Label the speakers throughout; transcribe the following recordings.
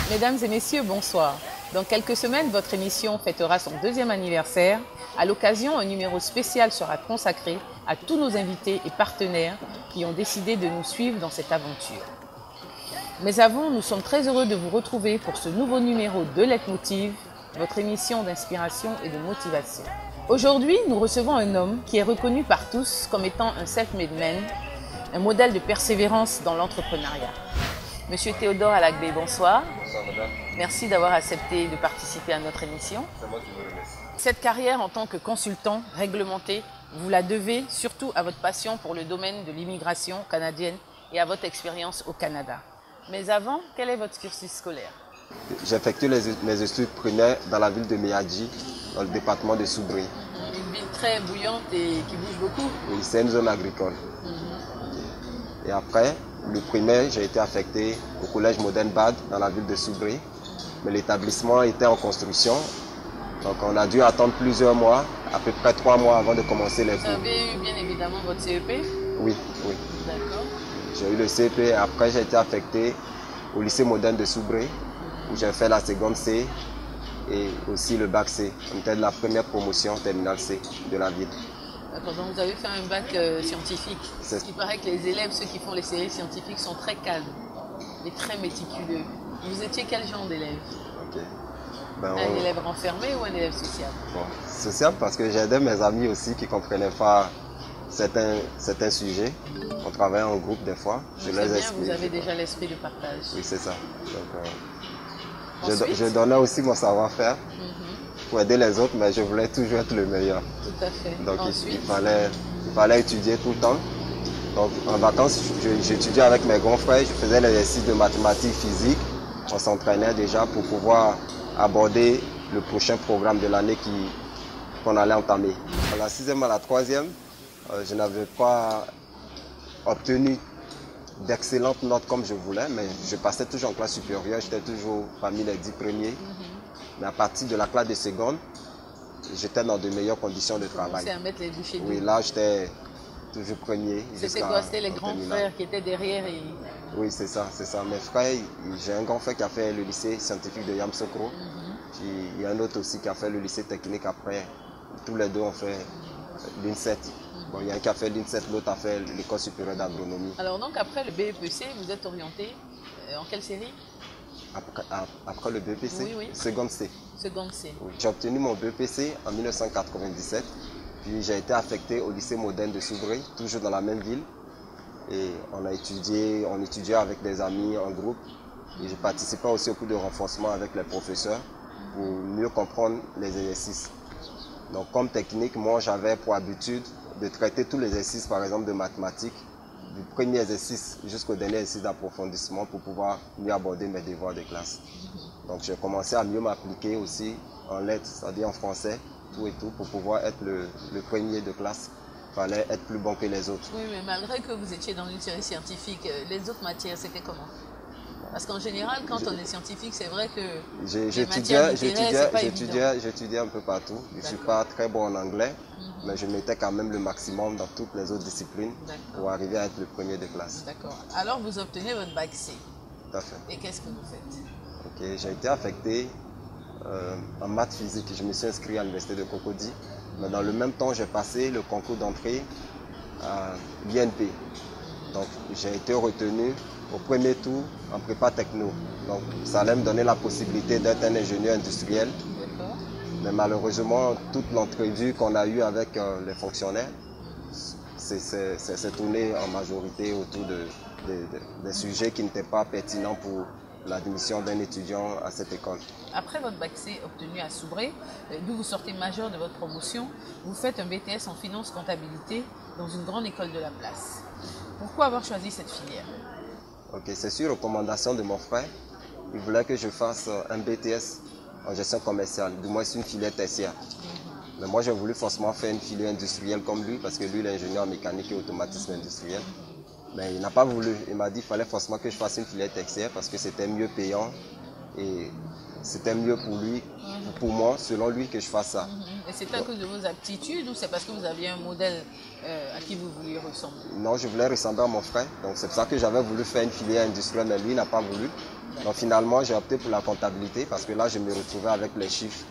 Speaker 1: Mesdames et messieurs, bonsoir. Dans quelques semaines, votre émission fêtera son 2e anniversaire. À l'occasion, un numéro spécial sera consacré à tous nos invités et partenaires qui ont décidé de nous suivre dans cette aventure. Mais avant, nous sommes très heureux de vous retrouver pour ce nouveau numéro de Leitmotiv, votre émission d'inspiration et de motivation. Aujourd'hui, nous recevons un homme qui est reconnu par tous comme étant un self-made man, un modèle de persévérance dans l'entrepreneuriat. Monsieur Théodore Alagbé, bonsoir.
Speaker 2: Bonsoir madame.
Speaker 1: Merci d'avoir accepté de participer à notre émission.
Speaker 2: C'est moi qui vous remercie.
Speaker 1: Cette carrière en tant que consultant réglementé, vous la devez surtout à votre passion pour le domaine de l'immigration canadienne et à votre expérience au Canada. Mais avant, quel est votre cursus scolaire?
Speaker 2: J'ai effectué mes études primaires dans la ville de Meyadji, dans le département de Soubri.
Speaker 1: Une ville très bouillante et qui bouge beaucoup.
Speaker 2: Oui, c'est une zone agricole. Et après, le primaire, j'ai été affecté au collège Modern Bad dans la ville de Soubri. Mais l'établissement était en construction. Donc on a dû attendre plusieurs mois, à peu près 3 mois avant de commencer les cours.
Speaker 1: Vous avez eu bien évidemment votre CEP?
Speaker 2: Oui, oui.
Speaker 1: D'accord.
Speaker 2: J'ai eu le CEP et après j'ai été affecté au lycée moderne de Soubri où j'ai fait la seconde C et aussi le bac C. On était de la première promotion terminale C de la ville.
Speaker 1: D'accord, donc vous avez fait un bac scientifique. Il paraît que les élèves, ceux qui font les séries scientifiques, sont très calmes et très méticuleux. Vous étiez quel genre d'élève?
Speaker 2: Okay.
Speaker 1: Un élève renfermé ou un élève social?
Speaker 2: Bon, social parce que j'aidais mes amis aussi qui ne comprenaient pas certains sujets. On travaillait en groupe des fois.
Speaker 1: C'est bien, vous avez déjà l'esprit de partage.
Speaker 2: Oui, c'est ça. Donc, je donnais aussi mon savoir-faire pour aider les autres, mais je voulais toujours être le meilleur.
Speaker 1: Tout à fait.
Speaker 2: Donc il fallait étudier tout le temps. Donc en vacances, j'étudiais avec mes grands frères, je faisais l'exercice de mathématiques, physique. On s'entraînait déjà pour pouvoir aborder le prochain programme de l'année qu'on allait entamer. De la 6e à la 3e, je n'avais pas obtenu d'excellentes notes comme je voulais, mais je passais toujours en classe supérieure, j'étais toujours parmi les 10 premiers. Mais à partir de la classe de seconde, j'étais dans de meilleures conditions de travail.
Speaker 1: C'est à mettre les bouchées doubles.
Speaker 2: Oui, là j'étais toujours premier.
Speaker 1: C'était quoi? C'était les grands frères qui étaient derrière et...
Speaker 2: Oui, c'est ça, c'est ça. Mes frères, j'ai un grand frère qui a fait le lycée scientifique de Yamoussoukro. Puis il y a un autre aussi qui a fait le lycée technique après. Tous les deux ont fait l'INSET. Bon, il y a un qui a fait l'INSET, l'autre a fait l'école supérieure d'agronomie.
Speaker 1: Alors donc après le BEPC, vous êtes orienté en quelle série?
Speaker 2: Après le BEPC,
Speaker 1: oui, oui.
Speaker 2: Seconde C.
Speaker 1: Seconde C.
Speaker 2: Oui. J'ai obtenu mon BEPC en 1997. Puis j'ai été affecté au lycée moderne de Soubri, toujours dans la même ville. Et on étudiait avec des amis en groupe. Et j'ai participé aussi au cours de renforcement avec les professeurs pour mieux comprendre les exercices. Donc comme technique, moi j'avais pour habitude de traiter tous les exercices, par exemple de mathématiques, du premier exercice jusqu'au dernier exercice d'approfondissement pour pouvoir mieux aborder mes devoirs de classe. Donc j'ai commencé à mieux m'appliquer aussi en lettres, c'est-à-dire en français, tout et tout, pour pouvoir être le premier de classe. Il fallait être plus bon que les autres.
Speaker 1: Oui, mais malgré que vous étiez dans une série scientifique, les autres matières, c'était comment? Parce qu'en général, quand on est scientifique, c'est vrai que
Speaker 2: j'étudiais un peu partout. Je ne suis pas très bon en anglais, mais je mettais quand même le maximum dans toutes les autres disciplines pour arriver à être le premier de classe.
Speaker 1: D'accord. Alors, vous obtenez votre bac C.
Speaker 2: Tout à fait.
Speaker 1: Et qu'est-ce que vous faites?
Speaker 2: Ok, j'ai été affecté en maths physique. Je me suis inscrit à l'université de Cocody. Mais dans le même temps, j'ai passé le concours d'entrée à l'INP. Donc, j'ai été retenu au premier tour en prépa techno. Donc, ça allait me donner la possibilité d'être un ingénieur industriel. Mais malheureusement, toute l'entrevue qu'on a eue avec les fonctionnaires, c'est tourné en majorité autour des sujets qui n'étaient pas pertinents pour l'admission d'un étudiant à cette école.
Speaker 1: Après votre bac C obtenu à Soubri, d'où vous sortez major de votre promotion, vous faites un BTS en finance comptabilité dans une grande école de la place. Pourquoi avoir choisi cette filière?
Speaker 2: Ok, c'est sur recommandation de mon frère. Il voulait que je fasse un BTS en gestion commerciale, du moins une filière tertiaire. Mais moi j'ai voulu forcément faire une filière industrielle comme lui parce que lui il est ingénieur mécanique et automatisme industriel. Mais il n'a pas voulu. Il m'a dit qu'il fallait forcément que je fasse une filière tertiaire parce que c'était mieux payant et c'était mieux pour lui, pour moi, selon lui, que je fasse ça.
Speaker 1: Et c'est à cause de vos aptitudes ou c'est parce que vous aviez un modèle à qui vous vouliez ressembler?
Speaker 2: Non, je voulais ressembler à mon frère. Donc c'est pour ça que j'avais voulu faire une filière industrielle, mais lui n'a pas voulu. Donc finalement, j'ai opté pour la comptabilité parce que là, je me retrouvais avec les chiffres.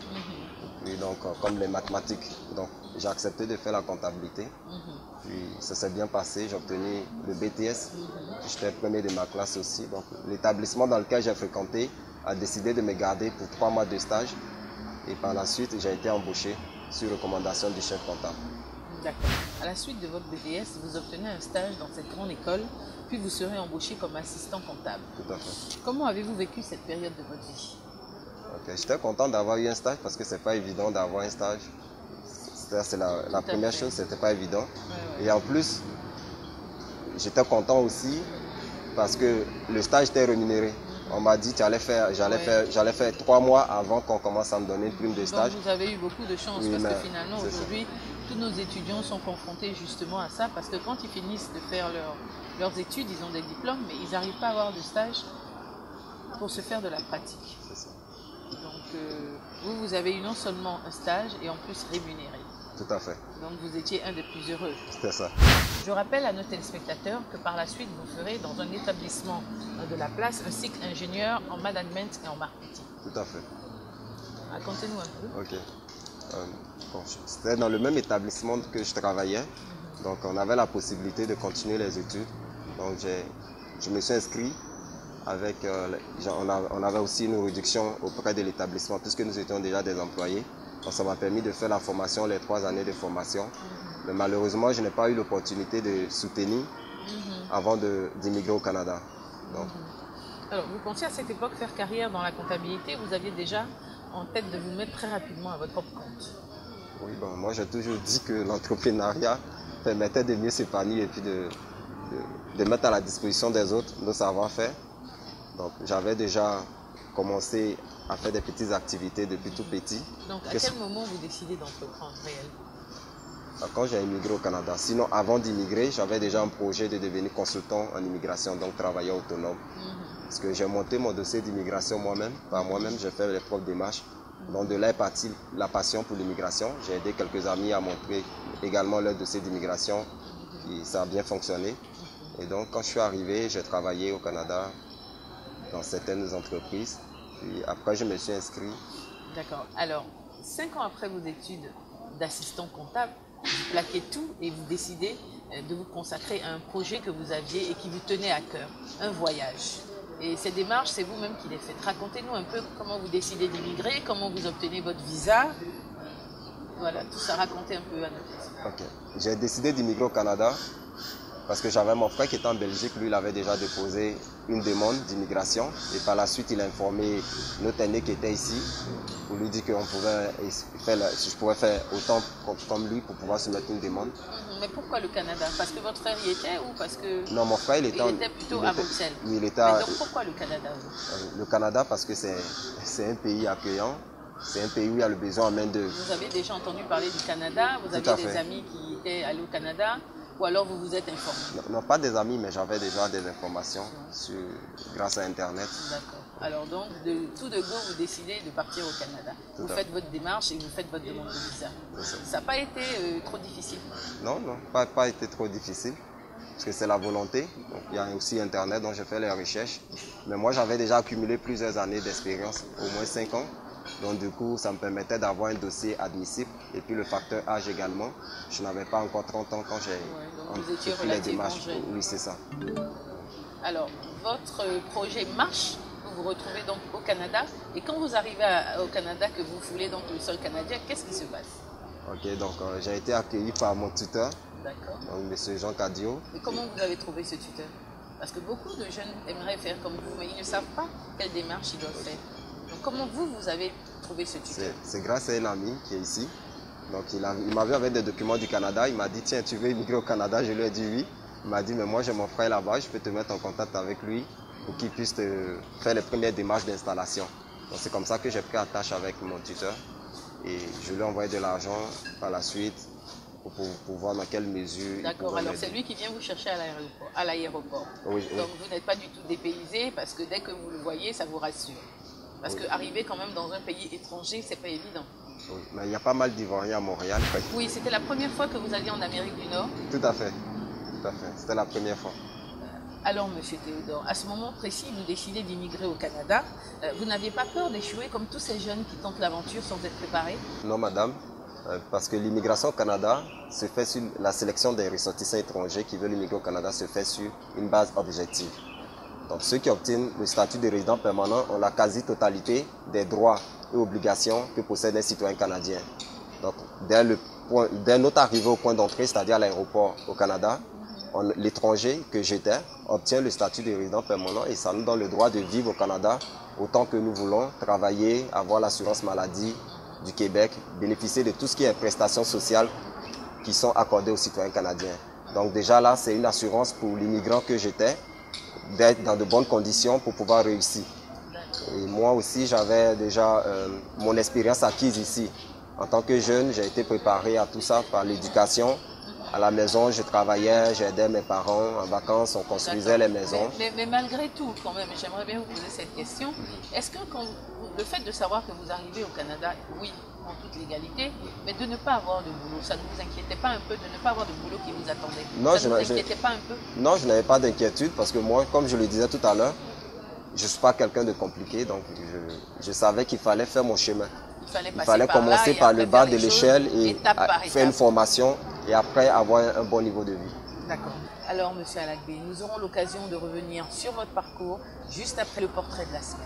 Speaker 2: Puis donc, comme les mathématiques. Donc, j'ai accepté de faire la comptabilité. Puis ça s'est bien passé. J'ai obtenu le BTS. J'étais premier de ma classe aussi. Donc, l'établissement dans lequel j'ai fréquenté a décidé de me garder pour 3 mois de stage. Et par la suite, j'ai été embauché sur recommandation du chef comptable.
Speaker 1: D'accord. À la suite de votre BTS, vous obtenez un stage dans cette grande école, puis vous serez embauché comme assistant comptable.
Speaker 2: Tout à fait.
Speaker 1: Comment avez-vous vécu cette période de votre vie?
Speaker 2: J'étais content d'avoir eu un stage parce que c'est pas évident d'avoir un stage. C'est la première chose, c'était pas évident.
Speaker 1: Ouais.
Speaker 2: Et en plus, j'étais content aussi parce que le stage était rémunéré. On m'a dit que j'allais faire 3 mois avant qu'on commence à me donner une prime de stage.
Speaker 1: Donc vous avez eu beaucoup de chance,
Speaker 2: Oui,
Speaker 1: parce que
Speaker 2: mais
Speaker 1: finalement
Speaker 2: c'est ça.
Speaker 1: aujourd'hui, tous nos étudiants sont confrontés justement à ça, parce que quand ils finissent de faire leurs études, ils ont des diplômes, mais ils n'arrivent pas à avoir de stage pour se faire de la pratique.
Speaker 2: C'est ça.
Speaker 1: Donc vous avez eu non seulement un stage et en plus rémunéré.
Speaker 2: Tout à fait.
Speaker 1: Donc vous étiez un des plus heureux.
Speaker 2: C'était ça.
Speaker 1: Je rappelle à nos téléspectateurs que par la suite, vous ferez dans un établissement de la place un cycle ingénieur en management et en marketing.
Speaker 2: Tout à fait.
Speaker 1: Racontez-nous un peu.
Speaker 2: Ok. Bon, c'était dans le même établissement que je travaillais. Donc on avait la possibilité de continuer les études. Donc je me suis inscrit avec, on avait aussi une réduction auprès de l'établissement puisque nous étions déjà des employés. Donc ça m'a permis de faire la formation, les 3 années de formation. Mais malheureusement, je n'ai pas eu l'opportunité de soutenir avant d'immigrer au Canada. Donc,
Speaker 1: Alors, vous pensiez à cette époque faire carrière dans la comptabilité, vous aviez déjà en tête de vous mettre très rapidement à votre propre compte?
Speaker 2: oui, bon, moi j'ai toujours dit que l'entrepreneuriat permettait de mieux s'épanouir et puis de mettre à la disposition des autres nos savoir-faire. Donc j'avais déjà commencé à faire des petites activités depuis tout petit.
Speaker 1: Donc à quel moment vous décidez d'entreprendre réellement?
Speaker 2: Quand j'ai immigré au Canada. Sinon, avant d'immigrer, j'avais déjà un projet de devenir consultant en immigration, donc travailleur autonome. Parce que j'ai monté mon dossier d'immigration moi-même. Par moi-même, j'ai fait les propres démarches. Donc de là est partie la passion pour l'immigration. J'ai aidé quelques amis à montrer également leur dossier d'immigration. Et ça a bien fonctionné. Et donc quand je suis arrivé, j'ai travaillé au Canada dans certaines entreprises. Puis après, je me suis inscrit.
Speaker 1: D'accord. Alors, 5 ans après vos études d'assistant comptable, vous plaquez tout et vous décidez de vous consacrer à un projet que vous aviez et qui vous tenait à cœur, un voyage. Et ces démarches, c'est vous-même qui les faites. Racontez-nous un peu comment vous décidez d'immigrer, comment vous obtenez votre visa. Voilà, tout ça, racontez un peu à nous.
Speaker 2: Ok. J'ai décidé d'immigrer au Canada parce que j'avais mon frère qui était en Belgique. Lui, il avait déjà déposé une demande d'immigration. Et par la suite, il a informé notre aîné qui était ici pour lui dire que je pourrais faire autant comme lui pour pouvoir se mettre une demande.
Speaker 1: Mais pourquoi le Canada? Parce que votre frère y était ou parce que
Speaker 2: Non, mon frère, il était
Speaker 1: plutôt à Bruxelles?
Speaker 2: Oui, il était
Speaker 1: Mais donc pourquoi le Canada?
Speaker 2: Le Canada parce que c'est un pays accueillant. C'est un pays où il y a le besoin en main-d'œuvre.
Speaker 1: Vous avez déjà entendu parler du Canada? Vous
Speaker 2: Tout à
Speaker 1: aviez des
Speaker 2: fait.
Speaker 1: amis qui étaient allés au Canada? Ou alors vous vous êtes informé?
Speaker 2: Non, pas des amis, mais j'avais déjà des informations grâce à Internet.
Speaker 1: D'accord. Alors donc, tout de go, vous décidez de partir au Canada. Vous faites votre démarche et vous faites votre demande de visa. Ça n'a pas été trop difficile?
Speaker 2: Non, pas été trop difficile. Parce que c'est la volonté. Donc, il y a aussi Internet dont j'ai fait les recherches. Mais moi, j'avais déjà accumulé plusieurs années d'expérience, au moins 5 ans. Donc du coup, ça me permettait d'avoir un dossier admissible. Et puis le facteur âge également. Je n'avais pas encore 30 ans quand j'ai fait les démarches.
Speaker 1: Jeune.
Speaker 2: Oui, c'est ça.
Speaker 1: Alors, votre projet marche. Vous vous retrouvez donc au Canada. Et quand vous arrivez au Canada, que vous foulez donc le sol canadien, qu'est-ce qui se passe?
Speaker 2: Ok, donc j'ai été accueilli par mon tuteur,
Speaker 1: D'accord.
Speaker 2: donc M. Jean Cadio.
Speaker 1: Et comment vous avez trouvé ce tuteur? Parce que beaucoup de jeunes aimeraient faire comme vous, mais ils ne savent pas quelle démarche ils doivent faire. Donc comment vous avez trouvé ce tuteur?
Speaker 2: C'est grâce à un ami qui est ici. Donc il m'a vu avec des documents du Canada. Il m'a dit, tiens, tu veux immigrer au Canada? Je lui ai dit oui. Il m'a dit, mais moi j'ai mon frère là-bas, je peux te mettre en contact avec lui pour qu'il puisse te faire les premières démarches d'installation. Donc c'est comme ça que j'ai pris attache avec mon tuteur. Et je lui ai envoyé de l'argent par la suite pour voir dans quelle mesure.
Speaker 1: D'accord, alors c'est lui qui vient vous chercher à l'aéroport.
Speaker 2: Oui,
Speaker 1: donc vous n'êtes pas du tout dépaysé parce que dès que vous le voyez, ça vous rassure. Parce qu'arriver quand même dans un pays étranger, c'est pas évident.
Speaker 2: Oui, mais il y a pas mal d'Ivoiriens à Montréal.
Speaker 1: Oui, c'était la première fois que vous alliez en Amérique du Nord?
Speaker 2: Tout à fait. C'était la première fois.
Speaker 1: Alors, Monsieur Théodore, à ce moment précis, vous décidez d'immigrer au Canada. Vous n'aviez pas peur d'échouer comme tous ces jeunes qui tentent l'aventure sans être préparés?
Speaker 2: Non, madame, parce que l'immigration au Canada se fait sur la sélection des ressortissants étrangers qui veulent immigrer au Canada se fait sur une base objective. Donc, ceux qui obtiennent le statut de résident permanent ont la quasi-totalité des droits et obligations que possèdent les citoyens canadiens. Donc, dès notre arrivée au point d'entrée, c'est-à-dire à l'aéroport au Canada, l'étranger que j'étais obtient le statut de résident permanent et ça nous donne le droit de vivre au Canada autant que nous voulons, travailler, avoir l'assurance maladie du Québec, bénéficier de tout ce qui est prestations sociales qui sont accordées aux citoyens canadiens. Donc déjà là, c'est une assurance pour l'immigrant que j'étais d'être dans de bonnes conditions pour pouvoir réussir. Et moi aussi, j'avais déjà mon expérience acquise ici. En tant que jeune, j'ai été préparé à tout ça par l'éducation. À la maison, je travaillais, j'aidais mes parents en vacances, on construisait les maisons.
Speaker 1: Mais malgré tout, quand même, j'aimerais bien vous poser cette question. Est-ce que le fait de savoir que vous arrivez au Canada, oui, en toute légalité, mais de ne pas avoir de boulot, ça ne vous inquiétait pas un peu de ne pas avoir de boulot qui vous attendait?
Speaker 2: Non,
Speaker 1: ça ne vous inquiétait pas un peu?
Speaker 2: Non, je n'avais pas d'inquiétude parce que moi, comme je le disais tout à l'heure, je ne suis pas quelqu'un de compliqué, donc je savais qu'il fallait faire mon chemin. Il fallait commencer par le bas de l'échelle et faire une formation et après avoir un bon niveau de vie.
Speaker 1: D'accord. Alors, Monsieur Alagbé, nous aurons l'occasion de revenir sur votre parcours juste après le portrait de la semaine.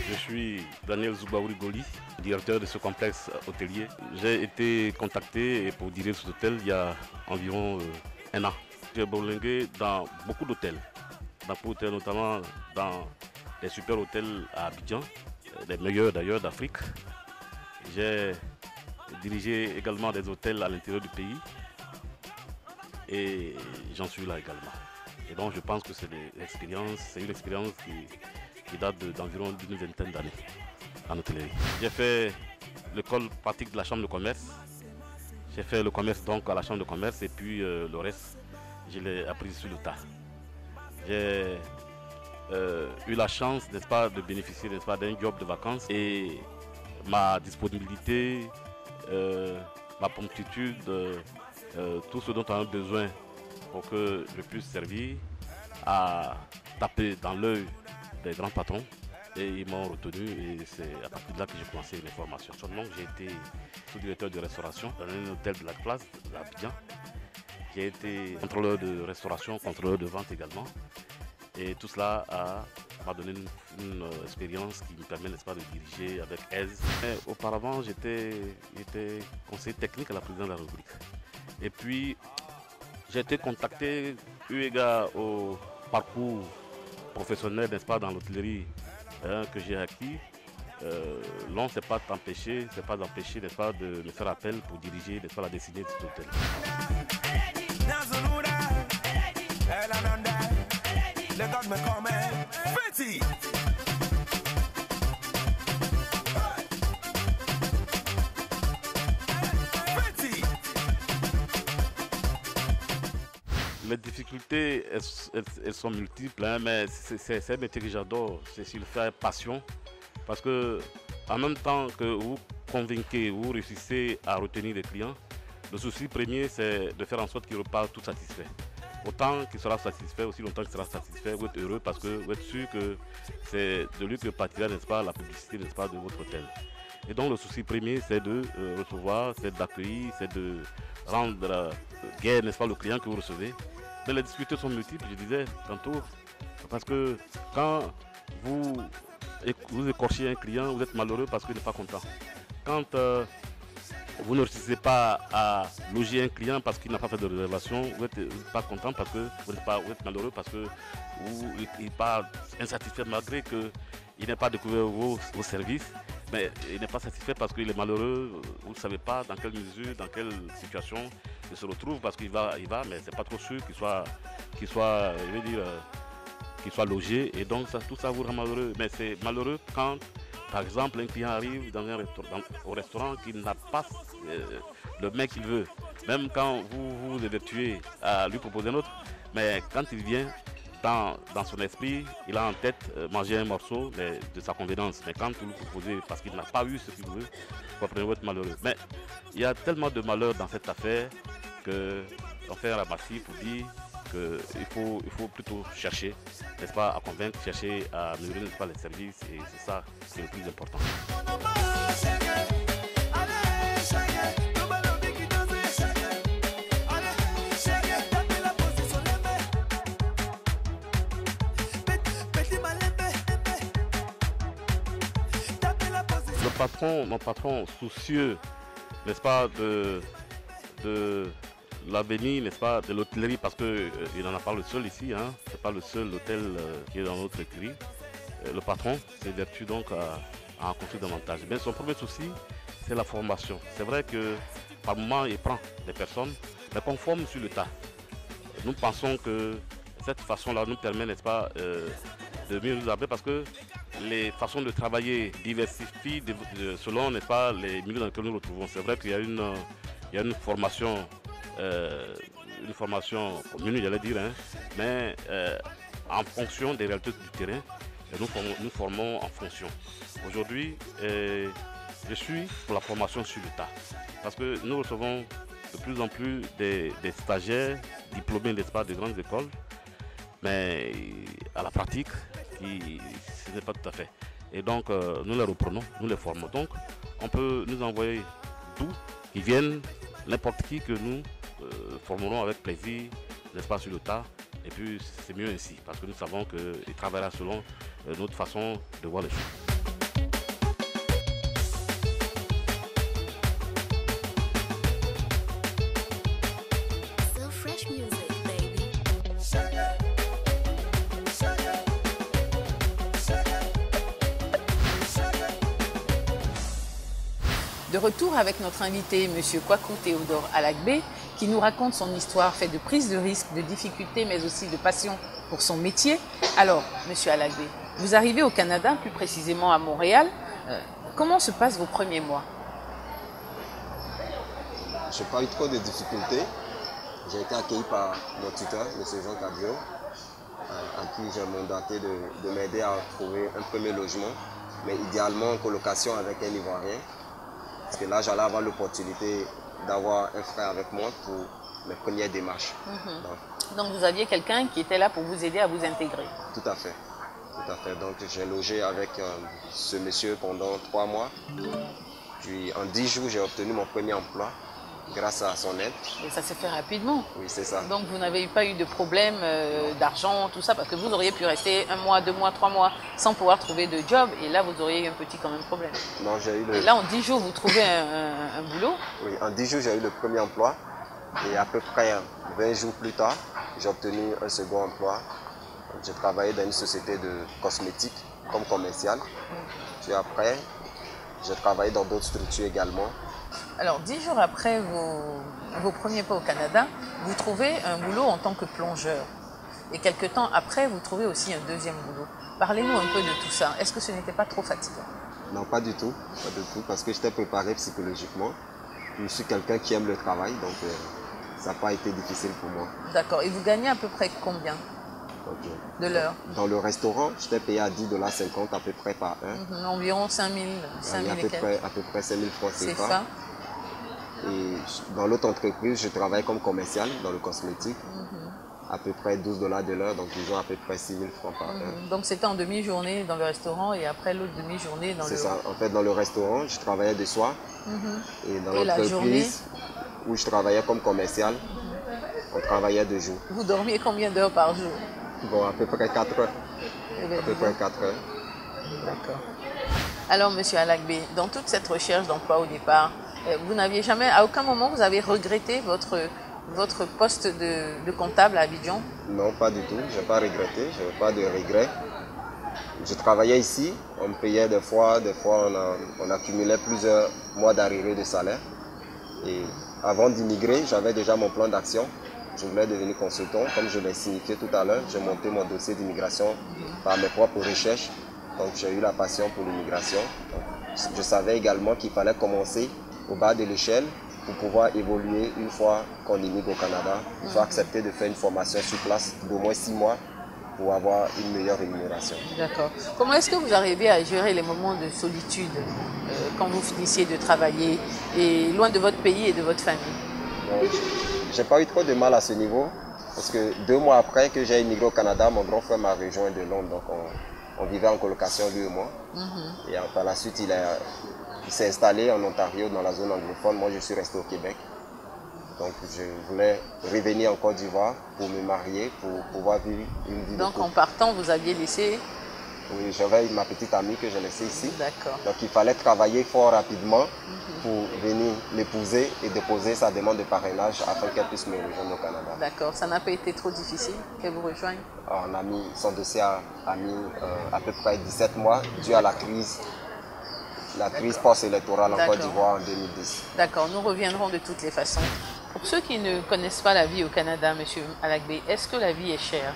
Speaker 3: Je suis Daniel Zoubaouri Goli, directeur de ce complexe hôtelier. J'ai été contacté pour diriger cet hôtel il y a environ un an. J'ai bourlingué dans beaucoup d'hôtels, notamment dans des super hôtels à Abidjan, les meilleurs d'ailleurs d'Afrique. J'ai dirigé également des hôtels à l'intérieur du pays et j'en suis là également. Et donc je pense que c'est une expérience qui date d'environ d'une vingtaine d'années en hôtellerie. J'ai fait l'école pratique de la chambre de commerce. J'ai fait le commerce donc à la chambre de commerce et puis le reste, je l'ai appris sur le tas. J'ai eu la chance, n'est-ce pas, de bénéficier, n'est-ce pas, d'un job de vacances et ma disponibilité, ma promptitude, tout ce dont on a besoin pour que je puisse servir à taper dans l'œil des grands patrons et ils m'ont retenu et c'est à partir de là que j'ai commencé mes formations. Seulement j'ai été sous-directeur de restauration dans un hôtel de la place de l'Abidjan. J'ai été contrôleur de restauration, contrôleur de vente également. Et tout cela m'a donné une expérience qui me permet, n'est-ce pas, de diriger avec aise. Mais auparavant, j'étais conseiller technique à la présidence de la République. Et puis, j'ai été contacté, eu égard au parcours professionnel, n'est-ce pas, dans l'hôtellerie que j'ai acquis. L'on ne s'est pas empêché, n'est-ce pas, de me faire appel pour diriger, n'est-ce pas, la destinée de cet hôtel. Les difficultés, elles sont multiples, hein, mais c'est un métier que j'adore. C'est sur le faire passion. Parce que en même temps que vous convainquez, vous réussissez à retenir les clients, le souci premier, c'est de faire en sorte qu'ils repartent tout satisfaits. Autant qu'il sera satisfait, aussi longtemps qu'il sera satisfait, vous êtes heureux parce que vous êtes sûr que c'est de lui que partira, n'est-ce pas, la publicité, n'est-ce pas, de votre hôtel. Et donc le souci premier, c'est de recevoir, c'est d'accueillir, c'est de rendre gai, n'est-ce pas, le client que vous recevez. Mais les difficultés sont multiples, je disais tantôt, parce que quand vous écorchez un client, vous êtes malheureux parce qu'il n'est pas content. Quand vous ne réussissez pas à loger un client parce qu'il n'a pas fait de réservation, vous n'êtes pas content parce que vous êtes malheureux parce que il n'est pas insatisfait malgré qu'il n'ait pas découvert vos services. Mais il n'est pas satisfait parce qu'il est malheureux, vous ne savez pas dans quelle mesure, dans quelle situation il se retrouve parce qu'il va, mais c'est pas trop sûr qu'il soit logé et donc tout ça vous rend malheureux. Mais c'est malheureux quand, par exemple, un client arrive au restaurant qu'il n'a pas le mec qu'il veut. Même quand vous vous évertuez à lui proposer un autre, mais quand il vient, dans son esprit, il a en tête manger un morceau de sa convenance. Mais quand vous lui proposez, parce qu'il n'a pas eu ce qu'il veut, vous comprenez, vous êtes malheureux. Mais il y a tellement de malheur dans cette affaire qu'on fait un ramassis pour dire qu'il faut plutôt chercher, n'est-ce pas, à convaincre, chercher à améliorer, n'est-ce pas, les services. Et c'est ça qui est le plus important. Mon patron soucieux, n'est-ce pas, de l'avenir, n'est-ce pas, de l'hôtellerie, parce qu'il n'en a pas le seul ici, hein, c'est pas le seul hôtel qui est dans notre écurie. Le patron s'évertue donc à en construire davantage. Mais son premier souci, c'est la formation. C'est vrai que par moment, il prend des personnes, mais qu'on forme sur le tas. Nous pensons que cette façon-là nous permet, n'est-ce pas, de mieux nous appeler parce que les façons de travailler diversifient selon, n'est-ce pas, les milieux dans lesquels nous nous retrouvons. C'est vrai qu'il y a une formation commune, j'allais dire, hein, mais en fonction des réalités du terrain, nous formons en fonction. Aujourd'hui, je suis pour la formation sur le tas parce que nous recevons de plus en plus des stagiaires diplômés, n'est-ce pas, de grandes écoles, mais à la pratique, ce n'est pas tout à fait. Et donc, nous les reprenons, nous les formons. Donc, on peut nous envoyer d'où ils viennent, n'importe qui que nous formerons avec plaisir, n'est-ce pas, sur le tas. Et puis, c'est mieux ainsi, parce que nous savons qu'ils travailleront selon notre façon de voir les choses.
Speaker 1: De retour avec notre invité, M. Kwaku Théodore Alagbe, qui nous raconte son histoire faite de prise de risque, de difficultés, mais aussi de passion pour son métier. Alors, M. Alagbe, vous arrivez au Canada, plus précisément à Montréal. Comment se passent vos premiers mois?
Speaker 2: Je n'ai pas eu trop de difficultés. J'ai été accueilli par mon tuteur, M. Jean Cadio, à qui j'ai mandaté de m'aider à trouver un premier logement, mais idéalement en colocation avec un Ivoirien. Parce que là, j'allais avoir l'opportunité d'avoir un frère avec moi pour mes premières démarches.
Speaker 1: Donc vous aviez quelqu'un qui était là pour vous aider à vous intégrer?
Speaker 2: Tout à fait. Tout à fait. Donc j'ai logé avec ce monsieur pendant 3 mois. Puis en 10 jours, j'ai obtenu mon premier emploi grâce à son aide.
Speaker 1: Et ça s'est fait rapidement?
Speaker 2: Oui, c'est ça.
Speaker 1: Donc vous n'avez pas eu de problème d'argent, tout ça, parce que vous auriez pu rester 1 mois, 2 mois, 3 mois sans pouvoir trouver de job, et là vous auriez eu un petit quand même problème.
Speaker 2: Non, j'ai eu
Speaker 1: Et là en 10 jours vous trouvez un boulot?
Speaker 2: Oui, en 10 jours j'ai eu le premier emploi, et à peu près 20 jours plus tard, j'ai obtenu un second emploi. J'ai travaillé dans une société de cosmétiques comme commercial. Puis après, j'ai travaillé dans d'autres structures également.
Speaker 1: Alors, 10 jours après vos premiers pas au Canada, vous trouvez un boulot en tant que plongeur. Et quelques temps après, vous trouvez aussi un deuxième boulot. Parlez-nous un peu de tout ça. Est-ce que ce n'était pas trop fatigant?
Speaker 2: Non, pas du tout, parce que j'étais préparé psychologiquement. Je suis quelqu'un qui aime le travail, donc ça n'a pas été difficile pour moi.
Speaker 1: D'accord. Et vous gagnez à peu près combien de l'heure?
Speaker 2: Dans le restaurant, j'étais payé à 10,50 $ à peu près par heure.
Speaker 1: Environ 5 000
Speaker 2: à peu près 5 000 francs
Speaker 1: c'est
Speaker 2: CFA.
Speaker 1: ça.
Speaker 2: Et dans l'autre entreprise, je travaille comme commercial dans le cosmétique. À peu près 12 $ de l'heure, donc disons à peu près 6 000 francs par heure.
Speaker 1: Donc c'était en demi-journée dans le restaurant et après l'autre demi-journée dans le...
Speaker 2: C'est ça. En fait, dans le restaurant, je travaillais de soir. Et dans l'entreprise où je travaillais comme commercial, on travaillait de jour.
Speaker 1: Vous dormiez combien d'heures par jour?
Speaker 2: Bon, à peu près 4 heures. À peu près 4 heures.
Speaker 1: D'accord. Alors, Monsieur Alagbe, dans toute cette recherche d'emploi au départ, vous n'aviez jamais, à aucun moment, vous avez regretté votre poste de comptable à Abidjan?
Speaker 2: Non, pas du tout. Je n'ai pas regretté. Je n'ai pas de regrets. Je travaillais ici. On me payait des fois on accumulait plusieurs mois d'arrivée de salaire. Et avant d'immigrer, j'avais déjà mon plan d'action. Je voulais devenir consultant. Comme je l'ai signifié tout à l'heure, j'ai monté mon dossier d'immigration par mes propres recherches. Donc j'ai eu la passion pour l'immigration. Je savais également qu'il fallait commencer au bas de l'échelle pour pouvoir évoluer une fois qu'on immigre au Canada. Il faut accepter de faire une formation sur place d'au moins 6 mois pour avoir une meilleure rémunération. D'accord.
Speaker 1: Comment est-ce que vous arrivez à gérer les moments de solitude quand vous finissiez de travailler et loin de votre pays et de votre famille?
Speaker 2: J'ai pas eu trop de mal à ce niveau parce que 2 mois après que j'ai immigré au Canada, mon grand frère m'a rejoint de Londres. Donc on vivait en colocation lui et moi. Et par la suite, il s'est installé en Ontario dans la zone anglophone. Moi, je suis resté au Québec. Donc je voulais revenir en Côte d'Ivoire pour me marier, pour pouvoir vivre une vie.
Speaker 1: Donc en partant, vous aviez laissé?
Speaker 2: Oui, j'avais ma petite amie que j'ai laissée ici.
Speaker 1: D'accord.
Speaker 2: Donc il fallait travailler fort rapidement pour venir l'épouser et déposer sa demande de parrainage afin qu'elle puisse me rejoindre au Canada.
Speaker 1: D'accord. Ça n'a pas été trop difficile qu'elle vous rejoigne?
Speaker 2: On a mis, son dossier a mis à peu près 17 mois dû à la crise post-électorale en Côte d'Ivoire en 2010.
Speaker 1: D'accord, nous reviendrons de toutes les façons. Pour ceux qui ne connaissent pas la vie au Canada, Monsieur Alagbe, est-ce que la vie est chère?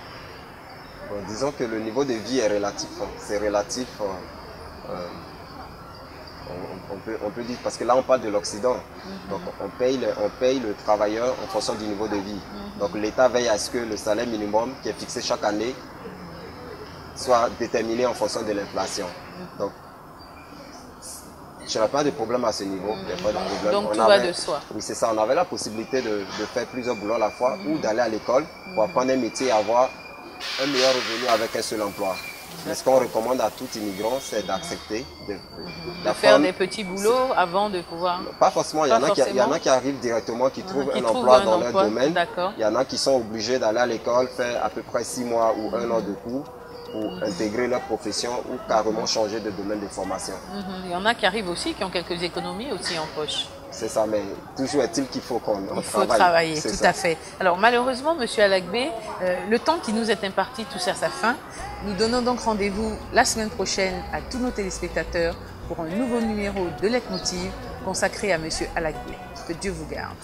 Speaker 2: Bon, disons que le niveau de vie est relatif. C'est relatif, on peut dire, parce que là on parle de l'Occident. Donc on paye le travailleur en fonction du niveau de vie. Donc l'État veille à ce que le salaire minimum qui est fixé chaque année soit déterminé en fonction de l'inflation. Donc je n'avais pas de problème à ce niveau.
Speaker 1: Donc tout va de soi.
Speaker 2: Oui, c'est ça. On avait la possibilité de faire plusieurs boulots à la fois ou d'aller à l'école pour apprendre un métier et avoir un meilleur revenu avec un seul emploi. Mais ce qu'on recommande à tout immigrant, c'est d'accepter de
Speaker 1: faire des petits boulots avant de pouvoir...
Speaker 2: Pas forcément. Il y en a qui arrivent directement, qui trouvent un emploi dans leur domaine. Il y en a qui sont obligés d'aller à l'école, faire à peu près 6 mois ou 1 an de cours pour intégrer leur profession ou carrément changer de domaine de formation.
Speaker 1: Il y en a qui arrivent aussi, qui ont quelques économies aussi en poche.
Speaker 2: C'est ça, mais toujours est-il qu'il faut qu'on travaille.
Speaker 1: Il faut travailler, tout à fait. Alors malheureusement, Monsieur Alagbe, le temps qui nous est imparti touche à sa fin. Nous donnons donc rendez-vous la semaine prochaine à tous nos téléspectateurs pour un nouveau numéro de Leitmotiv consacré à Monsieur Alagbe. Que Dieu vous garde.